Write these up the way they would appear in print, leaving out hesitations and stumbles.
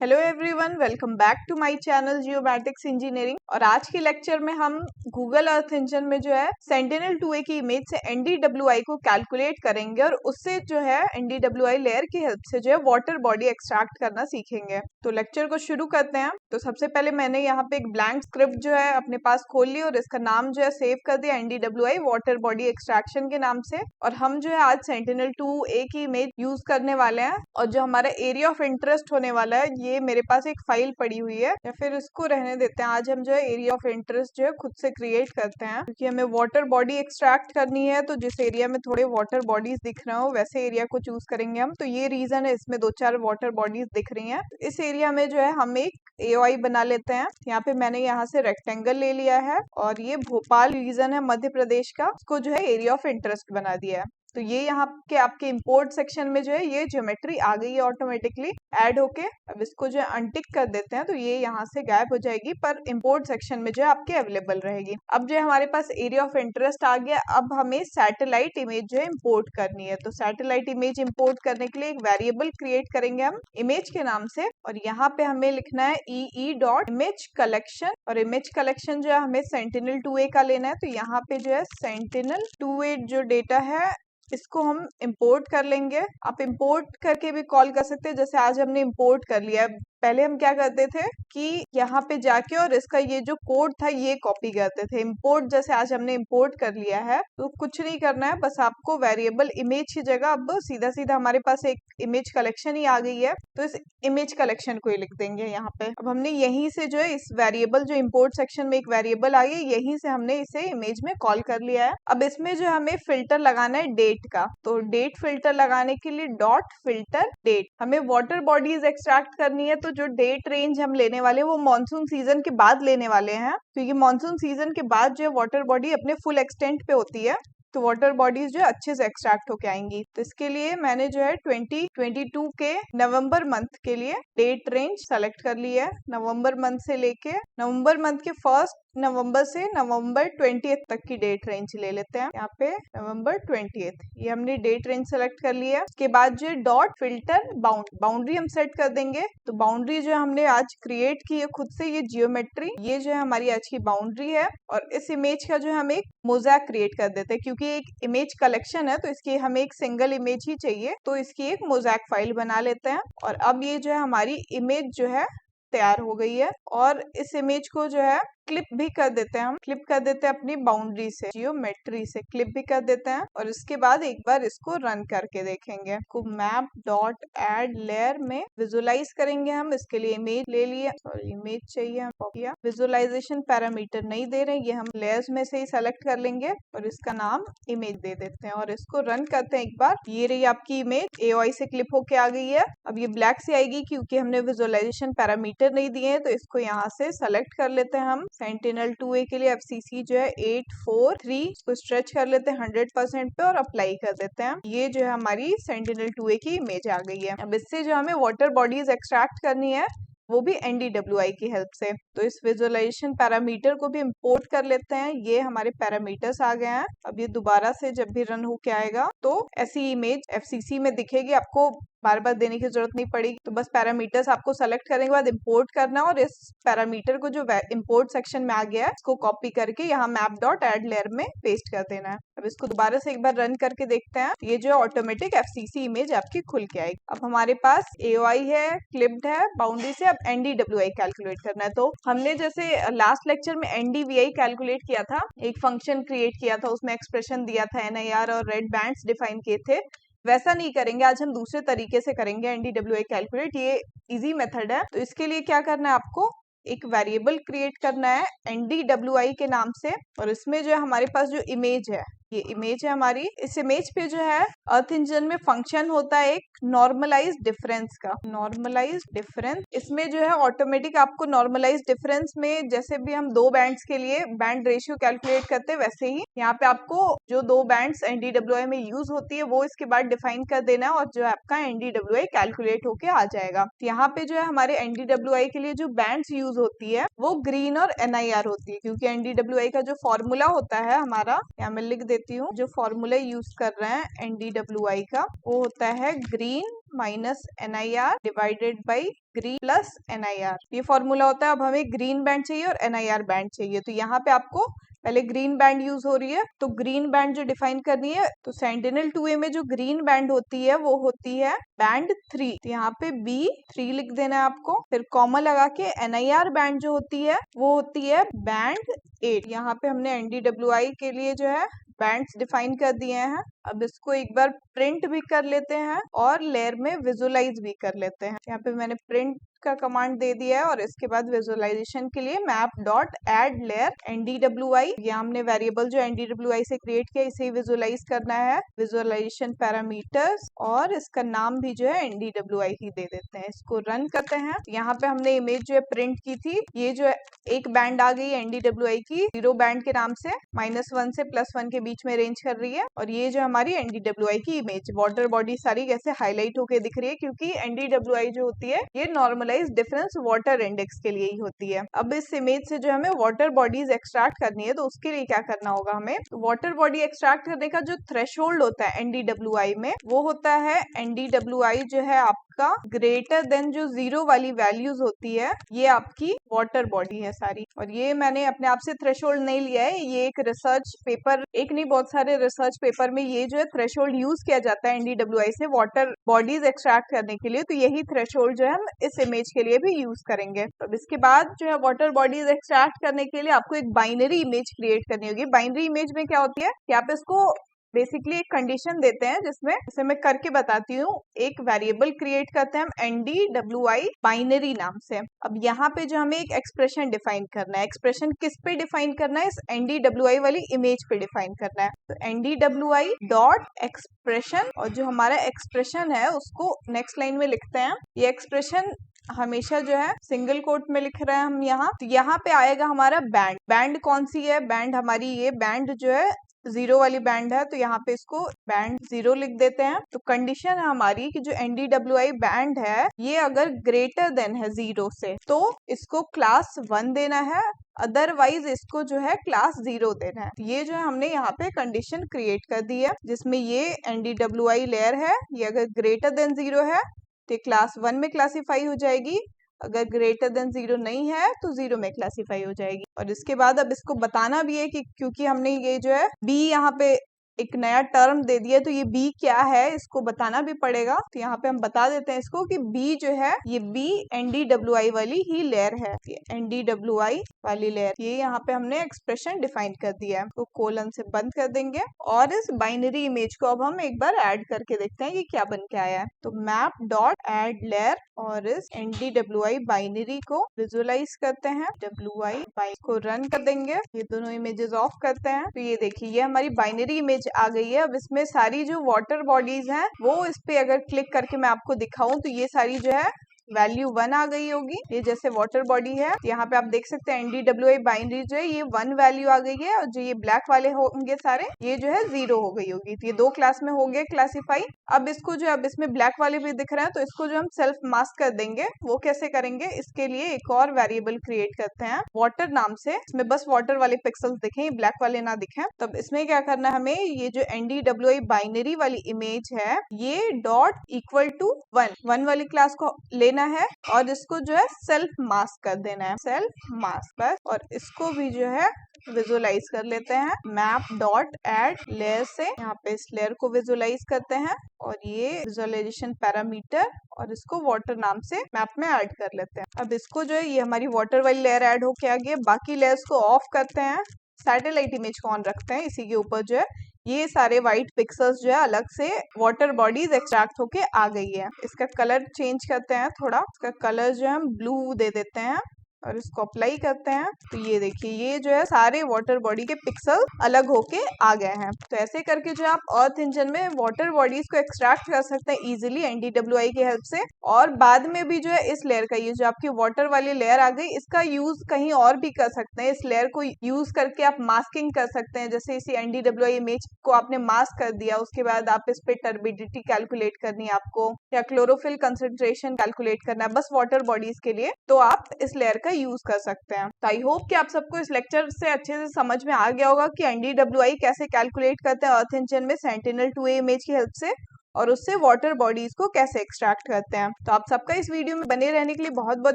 Hello everyone, welcome back to my channel geomatics engineering. और आज के लेक्चर में हम गूगल अर्थ इंजन में जो है सेंटिनल-2A की इमेज से NDWI को कैलकुलेट करेंगे और उससे जो है NDWI लेयर की हेल्प से जो है वाटर बॉडी एक्सट्रैक्ट करना सीखेंगे। तो लेक्चर को शुरू करते हैं। तो सबसे पहले मैंने यहाँ पे एक ब्लैंक स्क्रिप्ट जो है अपने पास खोल ली और इसका नाम जो है सेव कर दिया NDWI वाटर बॉडी एक्सट्रैक्शन के नाम से। और हम जो है आज सेंटिनल-2A की इमेज यूज करने वाले हैं और जो हमारा एरिया ऑफ इंटरेस्ट होने वाला है ये मेरे पास एक फाइल पड़ी हुई है, या फिर इसको रहने देते हैं। आज हम जो है एरिया ऑफ इंटरेस्ट जो है खुद से क्रिएट करते हैं, क्योंकि हमें वाटर बॉडी एक्सट्रैक्ट करनी है। तो जिस एरिया में थोड़े वाटर बॉडीज दिख रहे हो वैसे एरिया को चूज करेंगे हम। तो ये रीजन है, इसमें 2-4 वाटर बॉडीज दिख रही हैं। इस एरिया में जो है हम एक AOI बना लेते हैं। यहाँ पे मैंने यहाँ से रेक्टेंगल ले लिया है और ये भोपाल रीजन है मध्य प्रदेश का, उसको जो है एरिया ऑफ इंटरेस्ट बना दिया है। तो ये यहाँ के आपके इंपोर्ट सेक्शन में जो है ये ज्योमेट्री आ गई है ऑटोमेटिकली ऐड होके। अब इसको जो है अनटिक कर देते हैं तो ये यहाँ से गायब हो जाएगी, पर इंपोर्ट सेक्शन में जो है आपके अवेलेबल रहेगी। अब जो है हमारे पास एरिया ऑफ इंटरेस्ट आ गया। अब हमें सैटेलाइट इमेज जो है इम्पोर्ट करनी है। तो सैटेलाइट इमेज इम्पोर्ट करने के लिए एक वेरिएबल क्रिएट करेंगे हम इमेज के नाम से, और यहाँ पे हमें लिखना है EE.image collection। और इमेज कलेक्शन जो है हमें सेंटिनल-2A का लेना है। तो यहाँ पे जो है सेंटिनल-2A जो डेटा है इसको हम इंपोर्ट कर लेंगे। आप इंपोर्ट करके भी कॉल कर सकते हैं, जैसे आज हमने इंपोर्ट कर लिया है। पहले हम क्या करते थे कि यहाँ पे जाके और इसका ये जो कोड था ये कॉपी करते थे। इंपोर्ट जैसे आज हमने इंपोर्ट कर लिया है तो कुछ नहीं करना है, बस आपको वेरिएबल इमेज की जगह अब सीधा सीधा हमारे पास एक इमेज कलेक्शन ही आ गई है, तो इस इमेज कलेक्शन को ही लिख देंगे यहाँ पे। अब हमने यहीं से जो है इस वेरिएबल जो इंपोर्ट सेक्शन में एक वेरिएबल आ गई, यहीं से हमने इसे इमेज में कॉल कर लिया है। अब इसमें जो हमें फिल्टर लगाना है डेट का। तो डेट फिल्टर लगाने के लिए डॉट फिल्टर डेट। हमें वाटर बॉडीज एक्सट्रैक्ट करनी है, तो जो डेट रेंज हम लेने वाले हैं वो मॉनसून सीजन के बाद लेने वाले हैं, क्योंकि मॉनसून सीजन के बाद जो है वाटर बॉडी अपने फुल एक्सटेंट पे होती है, तो वाटर बॉडीज जो है अच्छे से एक्सट्रैक्ट होके आएंगी। तो इसके लिए मैंने जो है 2022 के नवंबर मंथ के लिए डेट रेंज सेलेक्ट कर ली है। नवंबर मंथ से लेके नवंबर मंथ के 1 नवंबर से नवंबर 20 तक की डेट रेंज ले लेते हैं। यहाँ पे नवंबर 20 ये हमने डेट रेंज सेलेक्ट कर लिया है। उसके बाद जो डॉट फिल्टर बाउंड्री हम सेट कर देंगे। तो बाउंड्री जो हमने आज क्रिएट की है खुद से, ये जियोमेट्री, ये जो है हमारी आज की बाउंड्री है। और इस इमेज का जो है हम एक मोज़ैक क्रिएट कर देते हैं, क्योंकि एक इमेज कलेक्शन है तो इसकी हमें एक सिंगल इमेज ही चाहिए, तो इसकी एक मोज़ैक फाइल बना लेते हैं। और अब ये जो है हमारी इमेज जो है तैयार हो गई है। और इस इमेज को जो है क्लिप भी कर देते हैं, हम क्लिप कर देते हैं अपनी बाउंड्री से, जियोमेट्री से क्लिप भी कर देते हैं। और इसके बाद एक बार इसको रन करके देखेंगे। को मैप डॉट एड लेयर में विजुअलाइज करेंगे हम। इसके लिए इमेज ले लिए, सॉरी इमेज चाहिए हम किया। विजुअलाइजेशन पैरामीटर नहीं दे रहे, ये हम लेयर्स में से ही सेलेक्ट कर लेंगे और इसका नाम इमेज दे देते हैं। और इसको रन करते हैं एक बार। ये रही आपकी इमेज AOI से क्लिप होके आ गई है। अब ये ब्लैक से आएगी क्योंकि हमने विजुअलाइजेशन पैरामीटर नहीं दिए हैं। तो इसको यहाँ से सेलेक्ट कर लेते हैं हम। सेंटिनल-2A के लिए FCC जो है 843, इसको स्ट्रेच कर लेते हैं 100% पे और अप्लाई कर देते हैं। ये जो है हमारी सेंटिनल-2A की इमेज आ गई है। अब इससे जो हमें वाटर बॉडीज एक्सट्रैक्ट करनी है वो भी NDWI की हेल्प से। तो इस विजुअलाइजेशन पैरामीटर को भी इंपोर्ट कर लेते हैं। ये हमारे पैरामीटर्स आ गए हैं। अब ये दोबारा से जब भी रन होके आएगा तो ऐसी इमेज FCC में दिखेगी, आपको बार बार देने की जरूरत नहीं पड़ेगी। तो बस पैरामीटर्स आपको सेलेक्ट करने के बाद इंपोर्ट करना है और इस पैरामीटर को जो इंपोर्ट सेक्शन में आ गया है इसको कॉपी करके यहाँ मैप डॉट एड लेयर में पेस्ट कर देना है। अब इसको दोबारा से एक बार रन करके देखते हैं। ये जो ऑटोमेटिक FCC इमेज आपकी खुल के आएगी। अब हमारे पास AOI है, क्लिप्ड है, बाउंड्री से अब NDWI कैलकुलेट करना है। तो हमने जैसे लास्ट लेक्चर में NDVI कैलकुलेट किया था, एक फंक्शन क्रिएट किया था, उसमें एक्सप्रेशन दिया था, NIR और रेड बैंड्स डिफाइन किए थे, वैसा नहीं करेंगे। आज हम दूसरे तरीके से करेंगे NDWI कैलकुलेट। ये इजी मेथड है। तो इसके लिए क्या करना है, आपको एक वेरिएबल क्रिएट करना है NDWI के नाम से। और इसमें जो है हमारे पास जो इमेज है, ये इमेज है हमारी। इस इमेज पे जो है अर्थ इंजन में फंक्शन होता है एक नॉर्मलाइज डिफरेंस का, नॉर्मलाइज डिफरेंस। इसमें जो है ऑटोमेटिक आपको नॉर्मलाइज डिफरेंस में जैसे भी हम दो बैंड्स के लिए बैंड रेशियो कैलकुलेट करते हैं वैसे ही यहाँ पे आपको जो दो बैंड्स NDWI में यूज होती है वो इसके बाद डिफाइन कर देना है और जो है आपका NDWI कैलकुलेट होके आ जाएगा। यहाँ पे जो है हमारे NDWI के लिए जो बैंड्स यूज होती है वो ग्रीन और NIR होती है, क्योंकि NDWI का जो फॉर्मूला होता है हमारा, यहाँ मैं लिख देती लेती हूँ। जो फॉर्मूला यूज कर रहे हैं NDWI का, वो होता है green minus NIR divided by green plus NIR। ये फॉर्मूला होता है। अब हमें ग्रीन बैंड चाहिए और NIR बैंड चाहिए, तो यहाँ पे आपको पहले ग्रीन बैंड यूज हो रही है, तो ग्रीन बैंड जो डिफाइन करनी है, तो सेंटिनल 2A में जो ग्रीन बैंड होती है वो होती है बैंड 3, तो यहाँ पे B3 लिख देना है आपको। फिर कॉमा लगा के NIR बैंड जो होती है वो होती है बैंड 8। यहाँ पे हमने NDWI के लिए जो है बैंड्स डिफाइन कर दिए हैं। अब इसको एक बार प्रिंट भी कर लेते हैं और लेयर में विजुअलाइज भी कर लेते हैं। यहाँ पे मैंने प्रिंट का कमांड दे दिया है और इसके बाद विजुअलाइजेशन के लिए map dot add layer NDWI, यहाँ हमने वेरिएबल जो NDWI से क्रिएट किया इसे विजुअलाइज करना है। विजुअलाइजेशन पैरामीटर्स, और इसका नाम भी जो है NDWI ही दे देते हैं। इसको रन करते हैं। यहाँ पे हमने इमेज जो है प्रिंट की थी, ये जो है एक बैंड आ गई NDWI की 0 बैंड के नाम से, -1 से +1 के बीच में रेंज कर रही है। और ये जो हमारी NDWI की इमेज वाटर बॉडी सारी कैसे हाईलाइट होके दिख रही है, क्योंकि NDWI जो होती है ये नॉर्मलाइज डिफरेंस वाटर इंडेक्स के लिए ही होती है। अब इस इमेज से जो हमें वाटर बॉडीज एक्सट्रैक्ट करनी है, तो उसके लिए क्या करना होगा हमें, वाटर बॉडी एक्सट्रैक्ट करने का जो थ्रेशोल्ड होता है NDWI में, वो होता है NDWI जो है आपका ग्रेटर देन जो 0 वाली वैल्यूज होती है, ये आपकी वाटर बॉडी है सारी। और ये मैंने अपने आप से थ्रेशोल्ड नहीं लिया है, ये एक रिसर्च पेपर, एक नहीं बहुत सारे रिसर्च पेपर में ये जो है थ्रेशोल्ड यूज किया जाता है NDWI से वाटर बॉडीज एक्सट्रैक्ट करने के लिए। तो यही थ्रेशोल्ड जो है हम इस इमेज के लिए भी यूज करेंगे। अब इसके बाद जो है वाटर बॉडीज एक्सट्रैक्ट करने के लिए आपको एक बाइनरी इमेज क्रिएट करनी होगी। बाइनरी इमेज में क्या होती है कि आप इसको बेसिकली एक कंडीशन देते हैं, जिसमें जैसे मैं करके बताती हूँ, एक वेरिएबल क्रिएट करते हैं हम NDWI बाइनरी नाम से। अब यहाँ पे जो हमें एक एक्सप्रेशन डिफाइन करना है, एक्सप्रेशन किस पे डिफाइन करना है, इस NDWI वाली इमेज पे डिफाइन करना है। तो NDWI डॉट एक्सप्रेशन, और जो हमारा एक्सप्रेशन है उसको नेक्स्ट लाइन में लिखते हैं। ये एक्सप्रेशन हमेशा जो है सिंगल कोट में लिख रहे हैं हम यहाँ। तो यहाँ पे आएगा हमारा बैंड। बैंड कौन सी है, बैंड हमारी ये बैंड जो है 0 वाली बैंड है, तो यहाँ पे इसको बैंड 0 लिख देते हैं। तो कंडीशन है हमारी कि जो NDWI बैंड है ये अगर ग्रेटर देन है 0 से, तो इसको क्लास 1 देना है, अदरवाइज इसको जो है क्लास 0 देना है। तो ये जो है हमने यहाँ पे कंडीशन क्रिएट कर दी है, जिसमें ये NDWI लेयर है, ये अगर ग्रेटर देन 0 है तो क्लास 1 में क्लासीफाई हो जाएगी, अगर ग्रेटर देन 0 नहीं है तो 0 में क्लासीफाई हो जाएगी। और इसके बाद अब इसको बताना भी है कि क्योंकि हमने ये जो है बी यहाँ पे एक नया टर्म दे दिया, तो ये बी क्या है इसको बताना भी पड़ेगा। तो यहाँ पे हम बता देते हैं इसको कि बी जो है ये बी NDWI वाली ही लेयर है, NDWI वाली लेयर। ये यहाँ पे हमने एक्सप्रेशन डिफाइन कर दिया है, तो कोलन से बंद कर देंगे। और इस बाइनरी इमेज को अब हम एक बार ऐड करके देखते हैं कि क्या बन के आया है। तो मैप डॉट एड लेयर, और इस NDWI बाइनरी को विजुअलाइज करते हैं, WI को रन कर देंगे। ये दोनों इमेजेस ऑफ करते हैं। तो ये देखिए ये हमारी बाइनरी इमेज आ गई है। अब इसमें सारी जो वाटर बॉडीज हैं वो इस पे अगर क्लिक करके मैं आपको दिखाऊं तो ये सारी जो है वैल्यू 1 आ गई होगी। ये जैसे वाटर बॉडी है, यहाँ पे आप देख सकते हैं NDWI बाइनरी जो है ये 1 वैल्यू आ गई है, और जो ये ब्लैक वाले होंगे सारे ये जो है 0 हो गई होगी। तो ये 2 क्लास में हो गए क्लासीफाई। अब इसको जो अब इसमें ब्लैक वाले भी दिख रहे हैं, तो इसको जो हम सेल्फ मास्क कर देंगे, वो कैसे करेंगे, इसके लिए एक और वेरिएबल क्रिएट करते हैं वाटर नाम से। इसमें बस वाटर वाले पिक्सल्स दिखें, ब्लैक वाले ना दिखें। तब इसमें क्या करना है हमें, ये जो NDWI बाइनरी वाली इमेज है ये डॉट इक्वल टू 1 वाली क्लास को लेना है, और इसको जो है सेल्फ मास्क कर देना है, सेल्फ मास्क बस। और इसको भी जो है विजुअलाइज कर लेते हैं मैप डॉट एड लेयर से। यहाँ पे इस लेयर को विजुअलाइज करते हैं, और ये विजुअलाइजेशन पैरामीटर, और इसको वाटर नाम से मैप में ऐड कर लेते हैं। अब इसको जो है ये हमारी वाटर वाली लेयर ऐड होके आ गई है। बाकी लेयर्स को ऑफ करते हैं, सैटेलाइट इमेज को ऑन रखते हैं। इसी के ऊपर जो है ये सारे व्हाइट पिक्सल्स जो है अलग से वाटर बॉडीज एक्सट्रैक्ट होके आ गई है। इसका कलर चेंज करते हैं थोड़ा, इसका कलर जो है हम ब्लू दे देते हैं, और इसको अप्लाई करते हैं। तो ये देखिए ये जो है सारे वाटर बॉडी के पिक्सल अलग होके आ गए हैं। तो ऐसे करके जो आप अर्थ इंजन में वाटर बॉडीज को एक्सट्रैक्ट कर सकते हैं इजीली NDWI की हेल्प से। और बाद में भी जो है इस लेयर का, ये जो आपकी वाटर वाली लेयर आ गई, इसका यूज कहीं और भी कर सकते हैं। इस लेयर को यूज करके आप मास्किंग कर सकते हैं। जैसे इसी NDWI इमेज को आपने मास्क कर दिया, उसके बाद आप इस पे टर्बिडिटी कैलकुलेट करनी है आपको, या क्लोरोफिल कंसंट्रेशन कैलकुलेट करना है बस वाटर बॉडीज के लिए, तो आप इस लेयर का तरह यूज कर सकते हैं। तो आई होप कि आप सबको इस लेक्चर से अच्छे से समझ में आ गया होगा कि NDWI कैसे कैलकुलेट करते हैं अर्थ इंजन में Sentinel-2A इमेज की हेल्प से, और उससे वाटर बॉडीज को कैसे एक्सट्रैक्ट करते हैं। तो आप सबका इस वीडियो में बने रहने के लिए बहुत बहुत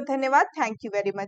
धन्यवाद। Thank you very much.